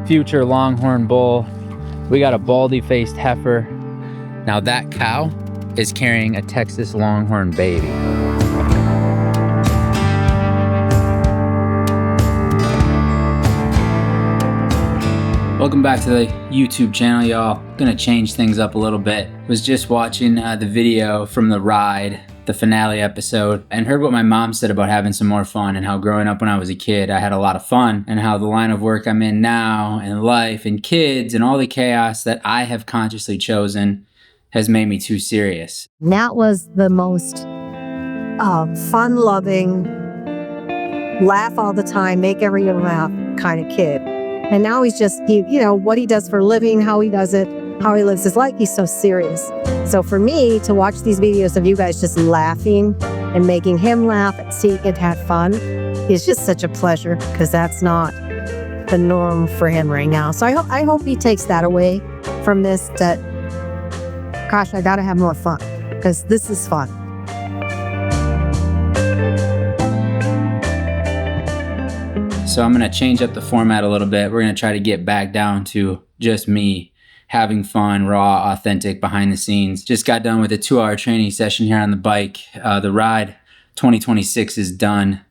future longhorn bull. We got a baldy-faced heifer. Now that cow is carrying a Texas longhorn baby. Welcome back to the YouTube channel, y'all. Gonna change things up a little bit. Was just watching the video from theRide, the finale episode, and heard what my mom said about having some more fun and how growing up when I was a kid, I had a lot of fun, and how the line of work I'm in now and life and kids and all the chaos that I have consciously chosen has made me too serious. Nat was the most fun-loving, laugh all the time, make everyone laugh kind of kid. And now he's just, what he does for a living, how he does it, how he lives his life, he's so serious. So for me to watch these videos of you guys just laughing and making him laugh and seeing it have fun is just such a pleasure, because that's not the norm for him right now. So I hope he takes that away from this, that, gosh, I gotta have more fun, because this is fun. So I'm gonna change up the format a little bit. We're gonna try to get back down to just me having fun, raw, authentic, behind the scenes. Just got done with a 2-hour training session here on the bike. theRide 2026 is done,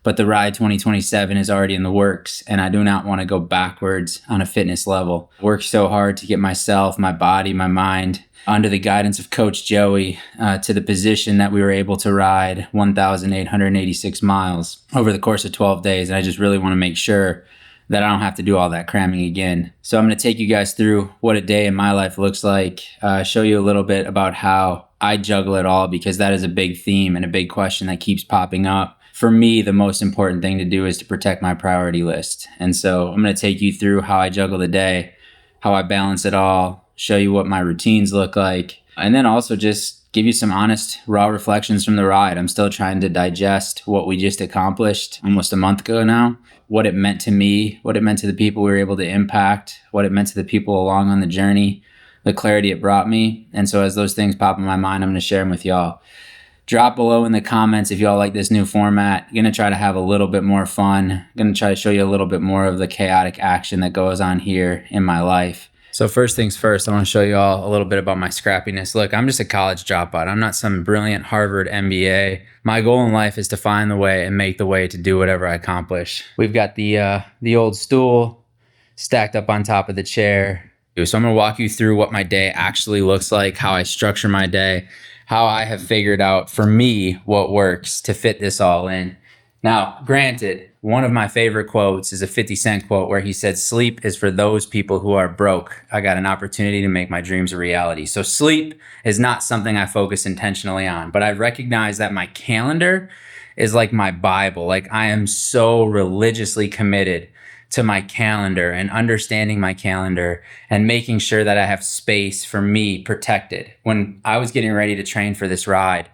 but theRide 2027 is already in the works, and I do not want to go backwards on a fitness level. Worked so hard to get myself, my body, my mind under the guidance of Coach Joey to the position that we were able to ride 1,886 miles over the course of 12 days. And I just really want to make sure that I don't have to do all that cramming again. So I'm going to take you guys through what a day in my life looks like, show you a little bit about how I juggle it all, because that is a big theme and a big question that keeps popping up. For me, the most important thing to do is to protect my priority list. And so I'm going to take you through how I juggle the day, how I balance it all, show you what my routines look like, and then also just give you some honest, raw reflections from the ride. I'm still trying to digest what we just accomplished almost a month ago now, what it meant to me, what it meant to the people we were able to impact, what it meant to the people along on the journey, the clarity it brought me. And so as those things pop in my mind, I'm going to share them with y'all. Drop below in the comments if y'all like this new format. I'm going to try to have a little bit more fun. I'm going to try to show you a little bit more of the chaotic action that goes on here in my life. So first things first, I want to show you all a little bit about my scrappiness. Look, I'm just a college dropout. I'm not some brilliant Harvard MBA. My goal in life is to find the way and make the way to do whatever I accomplish. We've got the old stool stacked up on top of the chair. So I'm going to walk you through what my day actually looks like, how I structure my day, how I have figured out for me what works to fit this all in. Now, granted, one of my favorite quotes is a 50 Cent quote where he said, "Sleep is for those people who are broke. I got an opportunity to make my dreams a reality." So sleep is not something I focus intentionally on, but I recognize that my calendar is like my Bible. Like, I am so religiously committed to my calendar and understanding my calendar and making sure that I have space for me protected. When I was getting ready to train for this ride,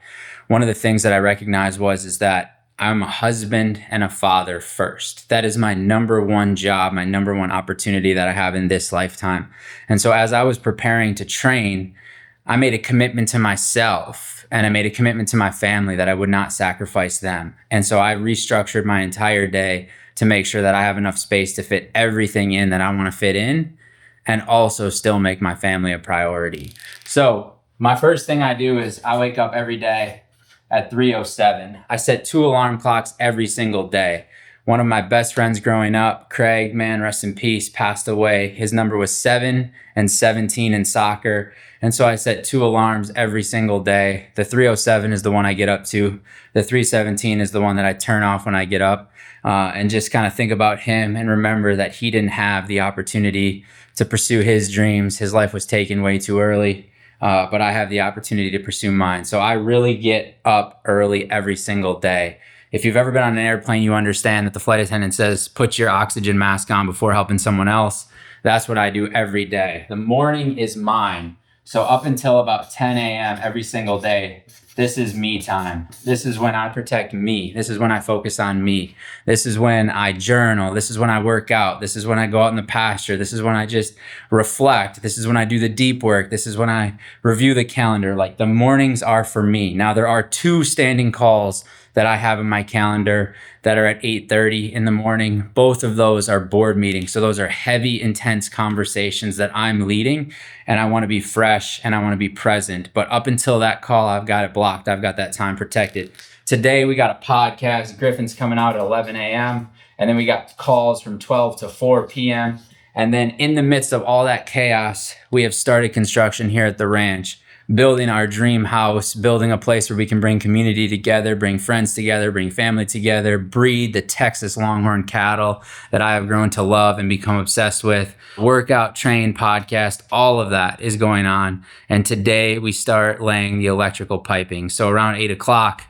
one of the things that I recognized is that I'm a husband and a father first. That is my number one job, my number one opportunity that I have in this lifetime. And so as I was preparing to train, I made a commitment to myself and I made a commitment to my family that I would not sacrifice them. And so I restructured my entire day to make sure that I have enough space to fit everything in that I want to fit in, and also still make my family a priority. So my first thing I do is I wake up every day at 3:07. I set 2 alarm clocks every single day. One of my best friends growing up, Craig, man, rest in peace, passed away. His number was 7 and 17 in soccer. And so I set 2 alarms every single day. The 3:07 is the one I get up to. The 3:17 is the one that I turn off when I get up, and just kind of think about him and remember that he didn't have the opportunity to pursue his dreams. His life was taken way too early. But I have the opportunity to pursue mine. So I really get up early every single day. If you've ever been on an airplane, you understand that the flight attendant says, put your oxygen mask on before helping someone else. That's what I do every day. The morning is mine. So up until about 10 a.m. every single day, this is me time. This is when I protect me. This is when I focus on me. This is when I journal. This is when I work out. This is when I go out in the pasture. This is when I just reflect. This is when I do the deep work. This is when I review the calendar. Like, the mornings are for me. Now, there are 2 standing calls that I have in my calendar that are at 8:30 in the morning. Both of those are board meetings. So those are heavy, intense conversations that I'm leading, and I want to be fresh and I want to be present. But up until that call, I've got it blocked. I've got that time protected. Today, we got a podcast. Griffin's coming out at 11 a.m. And then we got calls from 12 to 4 p.m. And then in the midst of all that chaos, we have started construction here at the ranch, building our dream house, building a place where we can bring community together, bring friends together, bring family together, breed the Texas Longhorn cattle that I have grown to love and become obsessed with. Workout, train, podcast, all of that is going on. And today we start laying the electrical piping. So around 8 o'clock,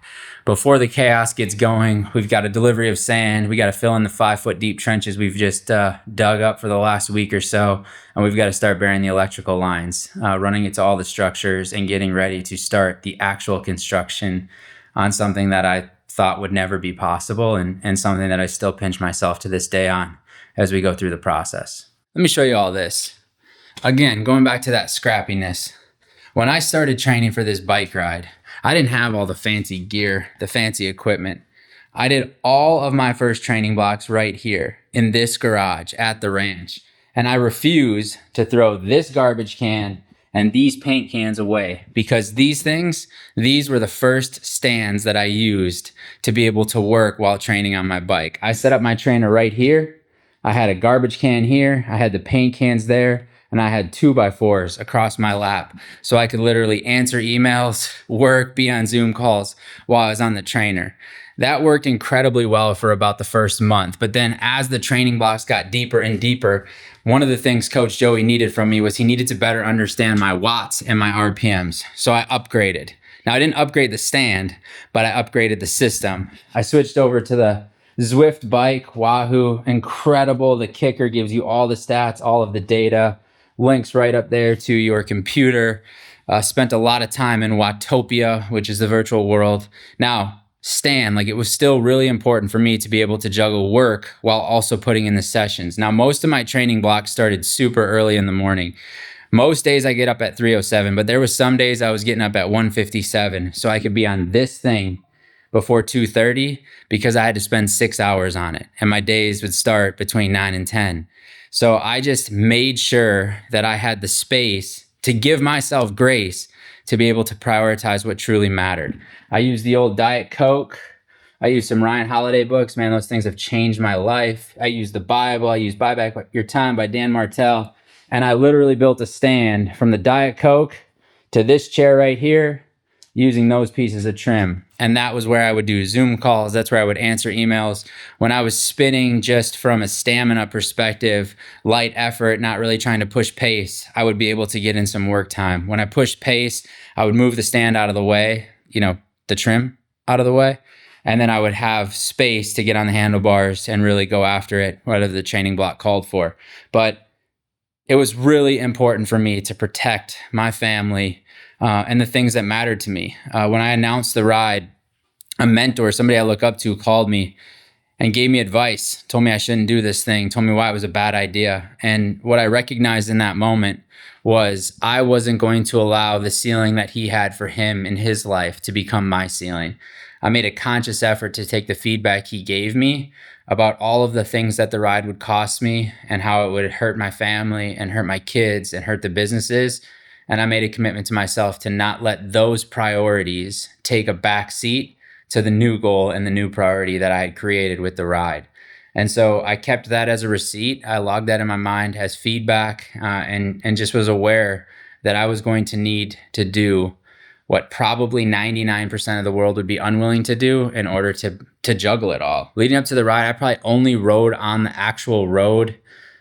before the chaos gets going, we've got a delivery of sand. We got to fill in the 5-foot deep trenches we've just dug up for the last week or so. And we've got to start burying the electrical lines, running it to all the structures and getting ready to start the actual construction on something that I thought would never be possible and something that I still pinch myself to this day on as we go through the process. Let me show you all this. Again, going back to that scrappiness. When I started training for this bike ride, I didn't have all the fancy gear, the fancy equipment. I did all of my first training blocks right here in this garage at the ranch. And I refuse to throw this garbage can and these paint cans away because these were the first stands that I used to be able to work while training on my bike. I set up my trainer right here. I had a garbage can here. I had the paint cans there. And I had 2x4s across my lap. So I could literally answer emails, work, be on Zoom calls while I was on the trainer. That worked incredibly well for about the first month. But then as the training blocks got deeper and deeper, one of the things Coach Joey needed from me was he needed to better understand my watts and my RPMs. So I upgraded. Now I didn't upgrade the stand, but I upgraded the system. I switched over to the Zwift bike, Wahoo, incredible. The kicker gives you all the stats, all of the data. Links right up there to your computer. Spent a lot of time in Watopia, which is the virtual world. Now, Stan, it was still really important for me to be able to juggle work while also putting in the sessions. Now, most of my training blocks started super early in the morning. Most days I get up at 3:07, but there was some days I was getting up at 1:57 so I could be on this thing before 2:30 because I had to spend 6 hours on it. And my days would start between 9 and 10. So I just made sure that I had the space to give myself grace to be able to prioritize what truly mattered. I used the old Diet Coke. I used some Ryan Holiday books. Man, those things have changed my life. I used the Bible. I used Buy Back Your Time by Dan Martell. And I literally built a stand from the Diet Coke to this chair right here using those pieces of trim. And that was where I would do Zoom calls. That's where I would answer emails. When I was spinning just from a stamina perspective, light effort, not really trying to push pace, I would be able to get in some work time. When I pushed pace, I would move the stand out of the way, the trim out of the way. And then I would have space to get on the handlebars and really go after it, whatever the training block called for. But it was really important for me to protect my family and the things that mattered to me. When I announced the ride, a mentor, somebody I look up to, called me and gave me advice, told me I shouldn't do this thing, told me why it was a bad idea. And what I recognized in that moment was I wasn't going to allow the ceiling that he had for him in his life to become my ceiling. I made a conscious effort to take the feedback he gave me about all of the things that the ride would cost me and how it would hurt my family and hurt my kids and hurt the businesses. And I made a commitment to myself to not let those priorities take a back seat to the new goal and the new priority that I had created with the ride. And so I kept that as a receipt. I logged that in my mind as feedback and just was aware that I was going to need to do what probably 99% of the world would be unwilling to do in order to juggle it all. Leading up to the ride, I probably only rode on the actual road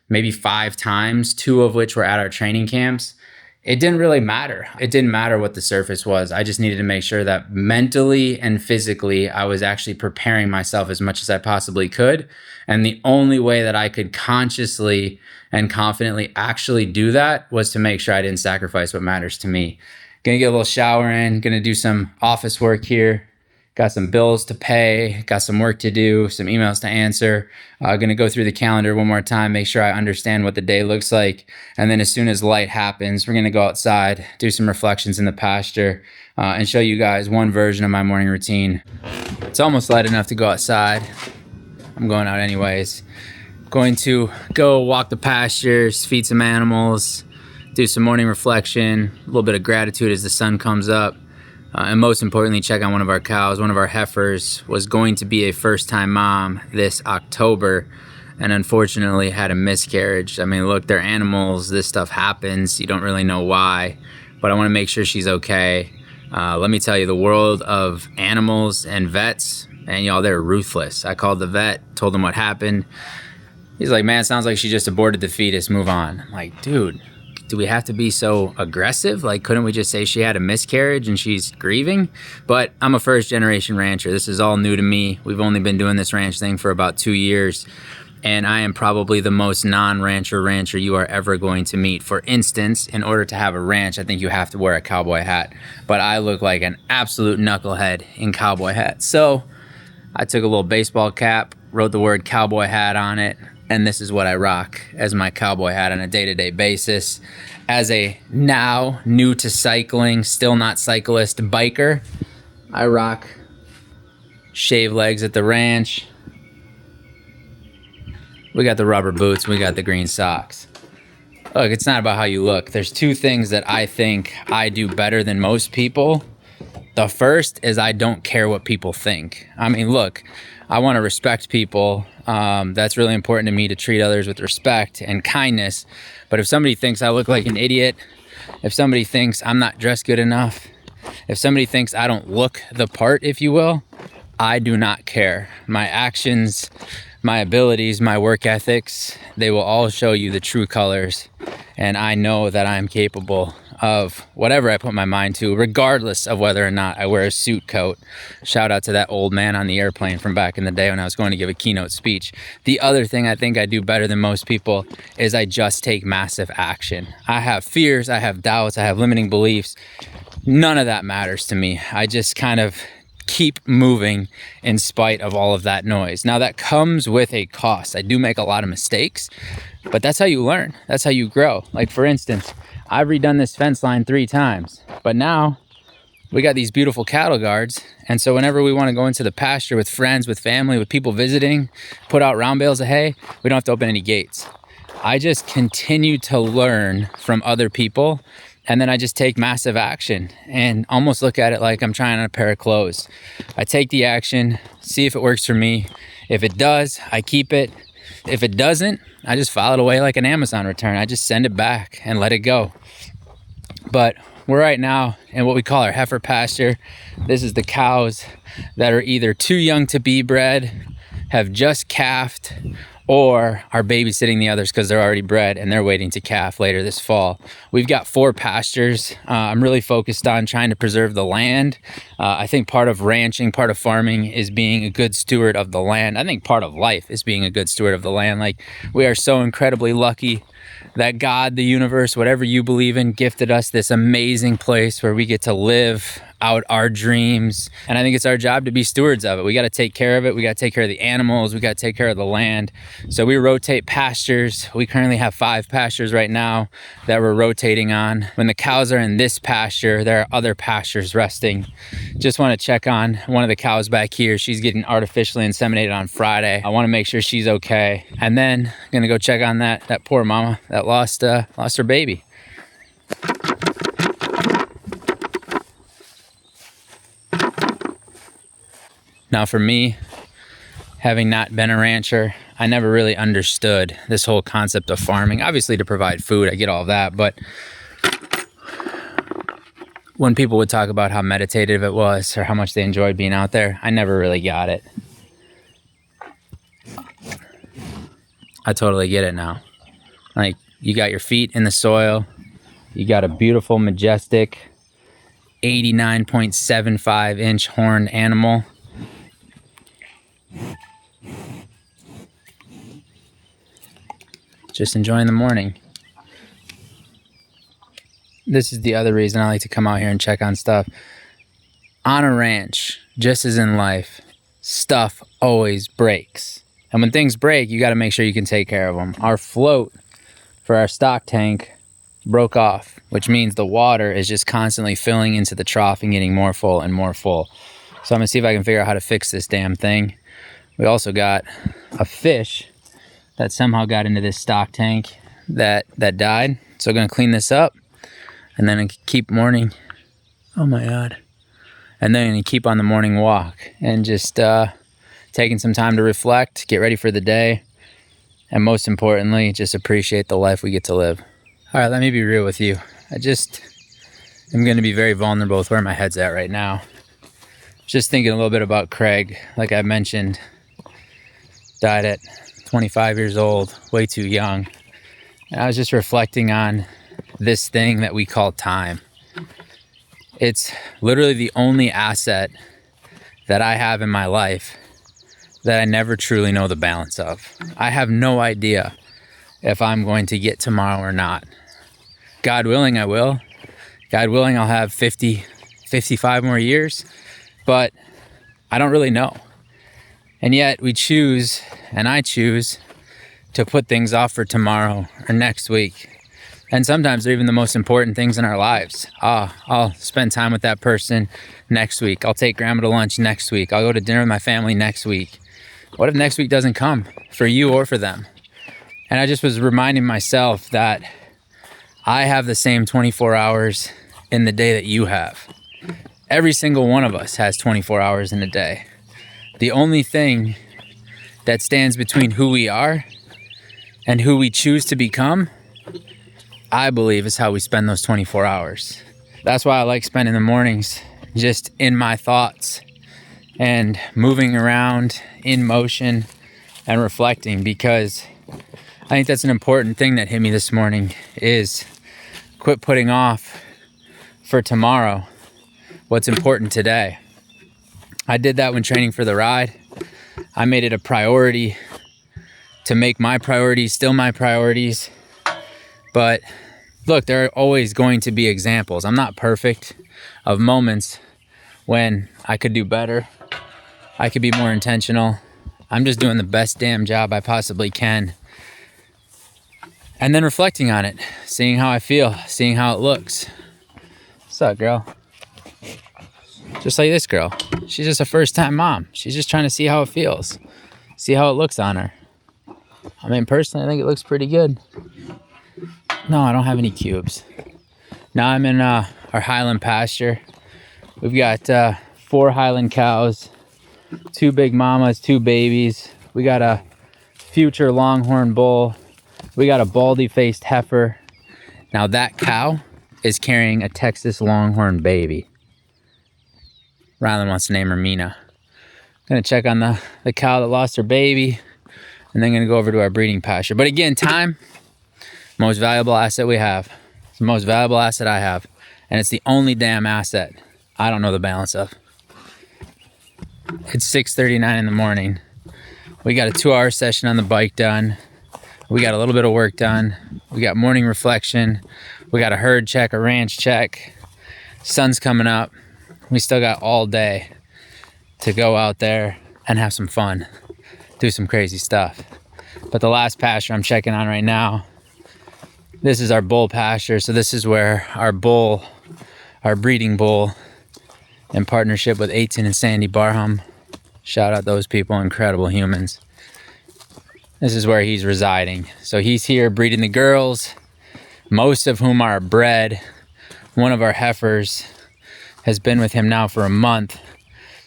maybe 5 times, 2 of which were at our training camps. It didn't really matter. It didn't matter what the surface was. I just needed to make sure that mentally and physically, I was actually preparing myself as much as I possibly could. And the only way that I could consciously and confidently actually do that was to make sure I didn't sacrifice what matters to me. Gonna get a little shower in, gonna do some office work here, Got some bills to pay, got some work to do, some emails to answer. Gonna go through the calendar one more time, make sure I understand what the day looks like. And then as soon as light happens, we're gonna go outside, do some reflections in the pasture, and show you guys one version of my morning routine. It's almost light enough to go outside. I'm going out anyways. Going to go walk the pastures, feed some animals, do some morning reflection, a little bit of gratitude as the sun comes up. And most importantly, check on one of our cows. One of our heifers was going to be a first-time mom this October and unfortunately had a miscarriage. I mean, look, they're animals. This stuff happens. You don't really know why, but I want to make sure she's okay. Let me tell you, the world of animals and vets, and y'all, they're ruthless. I called the vet, told him what happened. He's like, man, it sounds like she just aborted the fetus. Move on. I'm like, dude, do we have to be so aggressive? Like, couldn't we just say she had a miscarriage and she's grieving? But I'm a first generation rancher. This is all new to me. We've only been doing this ranch thing for about 2 years. And I am probably the most non-rancher you are ever going to meet. For instance, in order to have a ranch, I think you have to wear a cowboy hat. But I look like an absolute knucklehead in cowboy hat. So I took a little baseball cap, wrote the word cowboy hat on it, and this is what I rock as my cowboy hat on a day-to-day basis. As a now new to cycling, still not cyclist biker, I rock shave legs at the ranch. We got the rubber boots, we got the green socks. Look, it's not about how you look. There's two things that I think I do better than most people. The first is I don't care what people think. I mean, look, I want to respect people. That's really important to me, to treat others with respect and kindness. But if somebody thinks I look like an idiot, if somebody thinks I'm not dressed good enough, if somebody thinks I don't look the part, if you will, I do not care. My actions, my abilities, my work ethics, they will all show you the true colors. And I know that I'm capable of whatever I put my mind to, regardless of whether or not I wear a suit coat. Shout out to that old man on the airplane from back in the day when I was going to give a keynote speech. The other thing I think I do better than most people is I just take massive action. I have fears, I have doubts, I have limiting beliefs. None of that matters to me. I just kind of keep moving in spite of all of that noise. Now that comes with a cost. I do make a lot of mistakes, but that's how you learn. That's how you grow. Like for instance, I've redone this fence line 3 times, but now we got these beautiful cattle guards. And so whenever we want to go into the pasture with friends, with family, with people visiting, put out round bales of hay, we don't have to open any gates. I just continue to learn from other people. And then I just take massive action and almost look at it like I'm trying on a pair of clothes. I take the action, see if it works for me. If it does, I keep it. If it doesn't, I just file it away like an Amazon return. I just send it back and let it go. But we're right now in what we call our heifer pasture. This is the cows that are either too young to be bred, have just calved, or are babysitting the others because they're already bred and they're waiting to calf later this fall. We've got 4 pastures. I'm really focused on trying to preserve the land. I think part of ranching, part of farming is being a good steward of the land. I think part of life is being a good steward of the land. Like, we are so incredibly lucky that God, the universe, whatever you believe in, gifted us this amazing place where we get to live out our dreams. And I think it's our job to be stewards of it. We got to take care of it. We got to take care of the animals. We got to take care of the land. So we rotate pastures. We currently have 5 pastures right now that we're rotating on. When the cows are in this pasture, there are other pastures resting. Just want to check on one of the cows back here. She's getting artificially inseminated on Friday. I want to make sure she's okay. And then I'm going to go check on that poor mama that lost her baby. Now for me, having not been a rancher, I never really understood this whole concept of farming. Obviously to provide food, I get all that, but when people would talk about how meditative it was or how much they enjoyed being out there, I never really got it. I totally get it now. Like, you got your feet in the soil, you got a beautiful, majestic 89.75 inch horned animal. Just enjoying the morning. This is the other reason I like to come out here and check on stuff. On a ranch, just as in life, stuff always breaks. And when things break, you got to make sure you can take care of them. Our float for our stock tank broke off, which means the water is just constantly filling into the trough and getting more full and more full. So I'm gonna see if I can figure out how to fix this damn thing. We also got a fish that somehow got into this stock tank that died. So I'm gonna clean this up and then keep morning. Oh my God. And then keep on the morning walk and just taking some time to reflect, get ready for the day, and most importantly, just appreciate the life we get to live. All right, let me be real with you. I just am going to be very vulnerable with where my head's at right now. Just thinking a little bit about Craig, like I mentioned, died at 25 years old, way too young. And I was just reflecting on this thing that we call time. It's literally the only asset that I have in my life that I never truly know the balance of. I have no idea if I'm going to get tomorrow or not. God willing, I will. God willing, I'll have 50, 55 more years, but I don't really know. And yet we choose, and I choose, to put things off for tomorrow or next week. And sometimes they're even the most important things in our lives. I'll spend time with that person next week. I'll take grandma to lunch next week. I'll go to dinner with my family next week. What if next week doesn't come for you or for them? And I just was reminding myself that I have the same 24 hours in the day that you have. Every single one of us has 24 hours in a day. The only thing that stands between who we are and who we choose to become, I believe, is how we spend those 24 hours. That's why I like spending the mornings just in my thoughts and moving around in motion and reflecting, because I think that's an important thing that hit me this morning is quit putting off for tomorrow what's important today. I did that when training for the ride. I made it a priority to make my priorities still my priorities. But look, there are always going to be examples. I'm not perfect, of moments when I could do better. I could be more intentional. I'm just doing the best damn job I possibly can. And then reflecting on it, seeing how I feel, seeing how it looks. What's up, girl? Just like this girl. She's just a first-time mom. She's just trying to see how it feels, see how it looks on her. I mean, personally, I think it looks pretty good. No, I don't have any cubes. Now I'm in our Highland pasture. We've got 4 Highland cows, 2 big mamas, 2 babies. We got a future longhorn bull. We got a baldy-faced heifer. Now that cow is carrying a Texas longhorn baby. Rylan wants to name her Mina. Gonna check on the cow that lost her baby, and then gonna go over to our breeding pasture. But again, time, most valuable asset we have. It's the most valuable asset I have, and it's the only damn asset I don't know the balance of. It's 6:39 in the morning. We got a 2-hour session on the bike done. We got a little bit of work done. We got morning reflection. We got a herd check, a ranch check. Sun's coming up. We still got all day to go out there and have some fun, do some crazy stuff. But the last pasture I'm checking on right now, this is our bull pasture. So this is where our bull, our breeding bull, in partnership with 18 and Sandy Barham, shout out those people, incredible humans. This is where he's residing. So he's here breeding the girls, most of whom are bred. One of our heifers has been with him now for a month,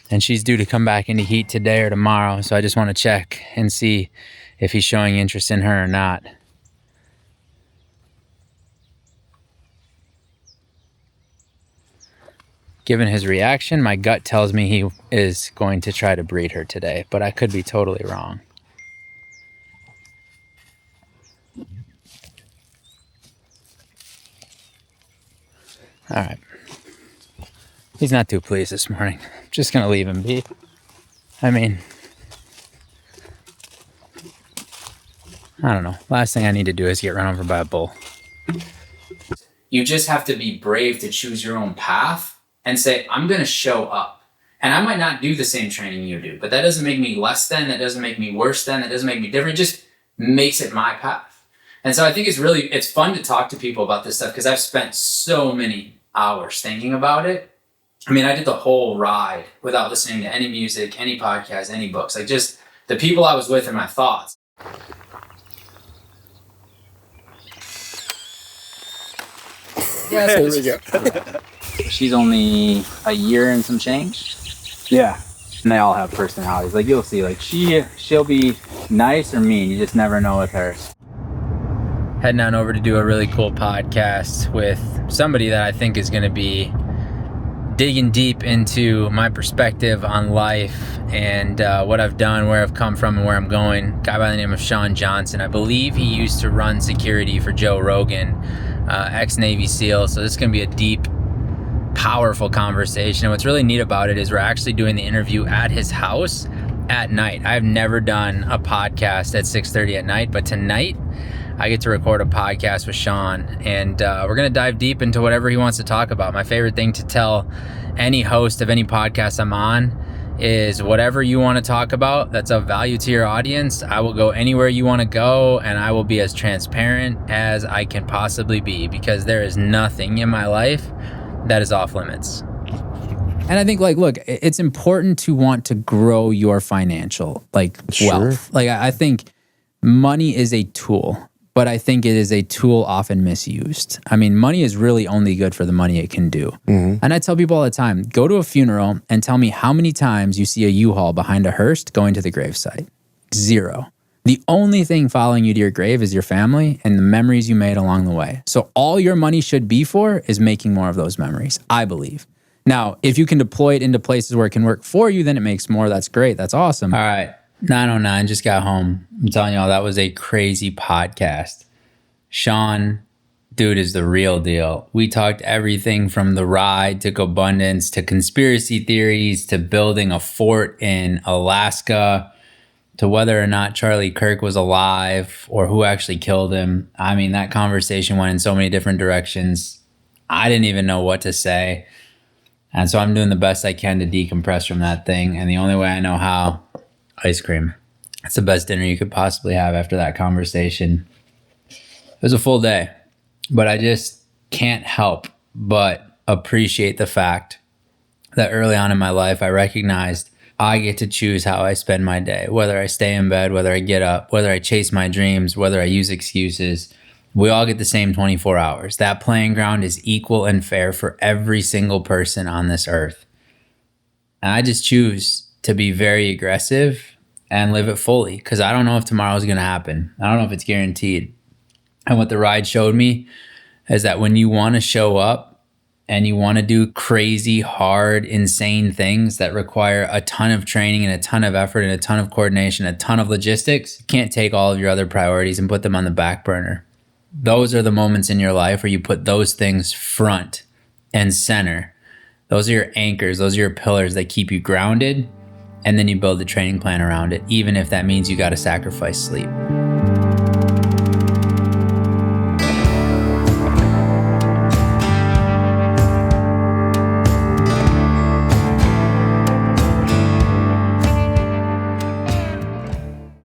and she's due to come back into heat today or tomorrow. So I just want to check and see if he's showing interest in her or not. Given his reaction, my gut tells me he is going to try to breed her today, but I could be totally wrong. All right. He's not too pleased this morning. I'm just gonna leave him be. I mean, I don't know. Last thing I need to do is get run over by a bull. You just have to be brave to choose your own path and say, I'm going to show up. And I might not do the same training you do, but that doesn't make me less than, that doesn't make me worse than, that doesn't make me different. It just makes it my path. And so I think it's fun to talk to people about this stuff because I've spent so many hours thinking about it. I mean, I did the whole ride without listening to any music, any podcast, any books, like just the people I was with and my thoughts. Yeah, there we go. She's only a year and some change. Yeah. And they all have personalities. Like you'll see, like she'll be nice or mean. You just never know with her. Heading on over to do a really cool podcast with somebody that I think is going to be digging deep into my perspective on life and what I've done, where I've come from, and where I'm going. A guy by the name of Shawn Johnson. I believe he used to run security for Joe Rogan, ex-Navy SEAL. So this is going to be a deep, powerful conversation. And what's really neat about it is we're actually doing the interview at his house at night. I've never done a podcast at 6:30 at night, but tonight I get to record a podcast with Shawn, and we're going to dive deep into whatever he wants to talk about. My favorite thing to tell any host of any podcast I'm on is whatever you want to talk about that's of value to your audience, I will go anywhere you want to go, and I will be as transparent as I can possibly be, because there is nothing in my life that is off limits. And I think, like, look, it's important to want to grow your financial, wealth. Like, I think money is a tool, but I think it is a tool often misused. I mean, money is really only good for the money it can do. Mm-hmm. And I tell people all the time, go to a funeral and tell me how many times you see a U-Haul behind a hearse going to the gravesite. 0. The only thing following you to your grave is your family and the memories you made along the way. So all your money should be for is making more of those memories, I believe. Now, if you can deploy it into places where it can work for you, then it makes more. That's great. That's awesome. All right. 9:09, just got home. I'm telling y'all, that was a crazy podcast. Shawn, dude, is the real deal. We talked everything from the ride to abundance to conspiracy theories to building a fort in Alaska to whether or not Charlie Kirk was alive or who actually killed him. I mean, that conversation went in so many different directions. I didn't even know what to say. And so I'm doing the best I can to decompress from that thing. And the only way I know how, ice cream. It's the best dinner you could possibly have after that conversation. It was a full day, but I just can't help but appreciate the fact that early on in my life, I recognized I get to choose how I spend my day, whether I stay in bed, whether I get up, whether I chase my dreams, whether I use excuses. We all get the same 24 hours. That playing ground is equal and fair for every single person on this earth. And I just choose to be very aggressive and live it fully, because I don't know if tomorrow's going to happen. I don't know if it's guaranteed. And what the ride showed me is that when you want to show up and you want to do crazy, hard, insane things that require a ton of training and a ton of effort and a ton of coordination, a ton of logistics, you can't take all of your other priorities and put them on the back burner. Those are the moments in your life where you put those things front and center. Those are your anchors. Those are your pillars that keep you grounded. And then you build a training plan around it, even if that means you got to sacrifice sleep.